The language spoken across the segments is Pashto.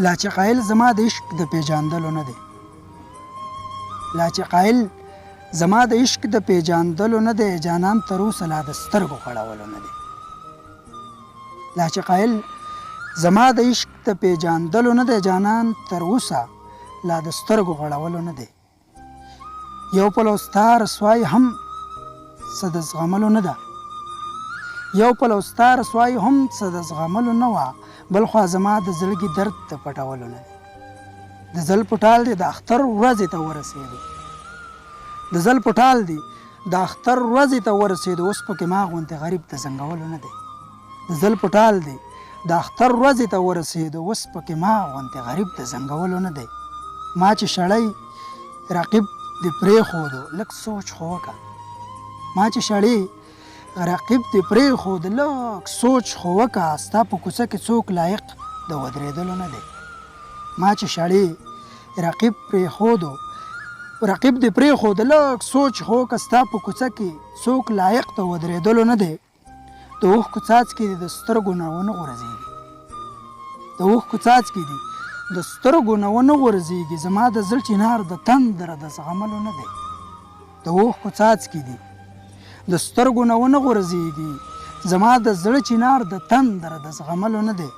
لا چې قایل زما د عشق د پیژاندلو نه دی، لا چې قایل زما د عشق د پیژاندلو نه دی، جانان تر اوسه لا د سترګو غړولو نه دی. لا چې قایل زما د عشق د پیژاندلو نه دی، جانان تر اوسه لا د سترګو غړولو نه دی. یو پلو ستا رسوایی هم څه د زغملو نه ده، یو پلو ستا رسوایی هم څه د زغملو نه وه، بل خوا زما د زړګي درد د پټولو نه دی. د زل پټال دی د اختر ورځې ته ورسېدو، د زل پټال دی د اختر ورځې ته ورسېدو، اوس پکې ما غوندې غریب د زنګولو نه دی. د زل پټال دی د اختر ورځې ته ورسېدو، اوس پکې ما غوندې غریب د زنګولو نه دی. ما چې شړی رقیب دې پرېښودو لږ سوچ خو وکړه، ما چې شړی رقیب دې پرېښود لږ سوچ خو وکړه، ستا په کوڅه کې څوک لایق د ودرېدلو نه دی. ما چې شړی رقیب دې پرېښود لږ سوچ خو وکړه، ستا په کوڅه کې څوک لایق د ودرېدلو نه دی. د اوښکو څاڅکي دې د سترګو نه ونه غورځېږي، د اوښکو څاڅکي دې د سترګو نه ونه غورځېږي، زما د زړه چنار د تندره د زغملو نه دی. د اوښکو څاڅکي دې د سترګو نه ونه غورځېږي، زما د زړه چنار د تندره د زغملو نه دی.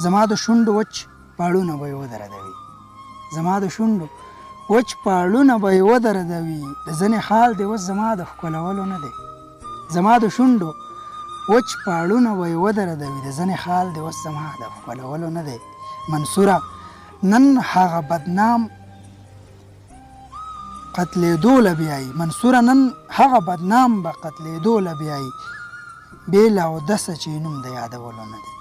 زما د شونډو وچ پاړونه به یې ودردوي، زما د شونډو وچ پاړونه به یې ودردوي، د ځنې حال دې اوس زما د ښکلولو نه دی. زما د شونډو وچ پاړونه به یې ودردوي، د ځنې حال دې اوس زما د ښکلولو نه دی. منصوره نن هغه بدنام قتلېدو له بیایي، منصوره نن هغه بدنام به قتلېدو له بیایي، بې له اودسه چې نوم د یادولو نه دی.